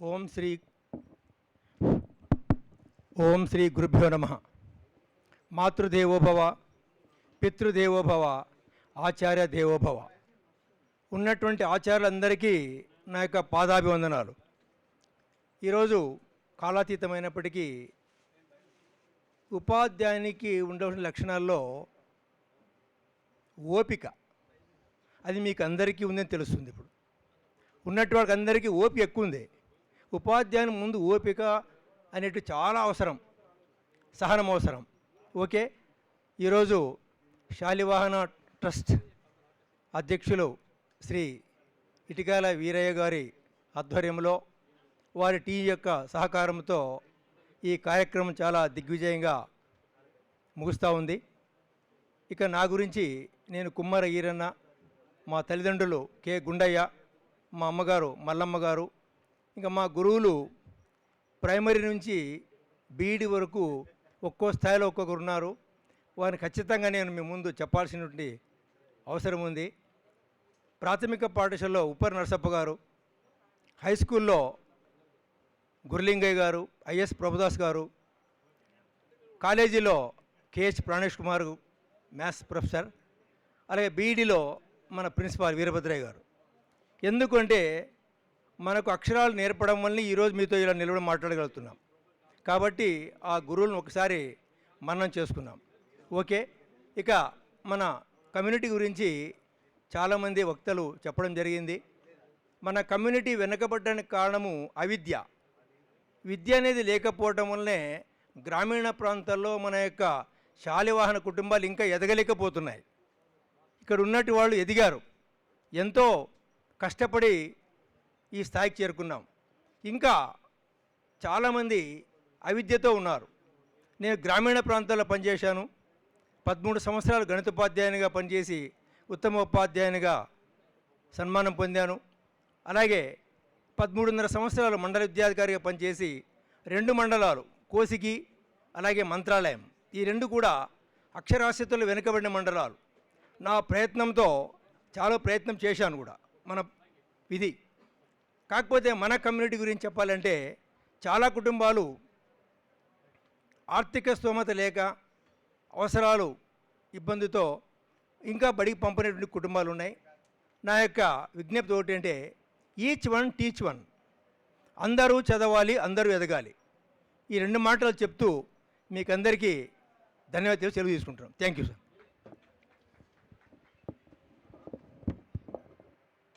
ఓం శ్రీ ఓం శ్రీ గురుభ్యో నమః. మాతృదేవోభవ, పితృదేవోభవ, ఆచార్య దేవోభవ. ఉన్నటువంటి ఆచార్యులందరికీ నా యొక్క పాదాభివందనాలు. ఈరోజు కాలాతీతమైనప్పటికీ ఉపాధ్యాయునికి ఉండవలసిన లక్షణాల్లో ఓపిక, అది మీకు అందరికీ ఉందని తెలుస్తుంది. ఇప్పుడు ఉన్నట్టు వాళ్ళకి అందరికీ ఓపిక ఎక్కువ ఉంది. ఉపాధ్యాయుని ముందు ఓపిక అనేటివి చాలా అవసరం, సహనం అవసరం. ఓకే, ఈరోజు శాలివాహన ట్రస్ట్ అధ్యక్షులు శ్రీ ఇటికాల వీరయ్య గారి ఆధ్వర్యంలో వారి టీం యొక్క సహకారంతో ఈ కార్యక్రమం చాలా దిగ్విజయంగా ముగుస్తూ ఉంది. ఇక నా గురించి, నేను కుమ్మర ఈరన్న, మా తల్లిదండ్రులు కె గుండయ్య, మా అమ్మగారు మల్లమ్మ గారు, ఇంకా మా గురువులు ప్రైమరీ నుంచి బీఈడి వరకు ఒక్కో స్థాయిలో ఒక్కొక్కరు ఉన్నారు. వారిని ఖచ్చితంగా నేను మీ ముందు చెప్పాల్సినటువంటి అవసరం ఉంది. ప్రాథమిక పాఠశాలలో ఉప్పర్ నరసప్ప గారు, హై స్కూల్లో గుర్లింగయ్య గారు, ఐఎస్ ప్రభుదాస్ గారు, కాలేజీలో KH Pranesh Kumar maths professor, అలాగే బీఈడిలో మన ప్రిన్సిపాల్ వీరభద్రయ్య గారు. ఎందుకంటే మనకు అక్షరాలు నేర్పడం వల్ల ఈరోజు మీతో ఇలా నిలబడి మాట్లాడగలుగుతున్నాం. కాబట్టి ఆ గురువులను ఒకసారి మననం చేసుకున్నాం. ఓకే, ఇక మన కమ్యూనిటీ గురించి చాలామంది వక్తలు చెప్పడం జరిగింది. మన కమ్యూనిటీ వెనకబడడానికి కారణము అవిద్య. విద్య అనేది లేకపోవటం వల్లనే గ్రామీణ ప్రాంతాల్లో మన యొక్క శాలివాహన కుటుంబాలు ఇంకా ఎదగలేకపోతున్నాయి. ఇక్కడ ఉన్నట్టు వాళ్ళు ఎదిగారు, ఎంతో కష్టపడి ఈ స్థాయికి చేరుకున్నాం. ఇంకా చాలామంది అవిద్యతో ఉన్నారు. నేను గ్రామీణ ప్రాంతాల్లో పనిచేశాను. 13 సంవత్సరాలు గణితోపాధ్యాయునిగా పనిచేసి ఉత్తమ ఉపాధ్యాయునిగా సన్మానం పొందాను. అలాగే 13.5 సంవత్సరాలు మండల విద్యాధికారిగా పనిచేసి 2 మండలాలు, కోసిగి అలాగే మంత్రాలయం, ఈ 2 కూడా అక్షరాస్యతలు వెనుకబడిన మండలాలు. నా ప్రయత్నంతో చాలా ప్రయత్నం చేశాను కూడా, మన విధి. కాకపోతే మన కమ్యూనిటీ గురించి చెప్పాలంటే చాలా కుటుంబాలు ఆర్థిక స్తోమత లేక, అవసరాలు ఇబ్బందితో ఇంకా బడికి పంపినటువంటి కుటుంబాలు ఉన్నాయి. నా యొక్క విజ్ఞప్తి ఒకటి అంటే, ఈచ్ వన్ టీచ్ వన్. అందరూ చదవాలి, అందరూ ఎదగాలి. ఈ 2 మాటలు చెప్తూ మీకందరికీ ధన్యవాదాలు సెలవు తీసుకుంటున్నాం. Thank you sir.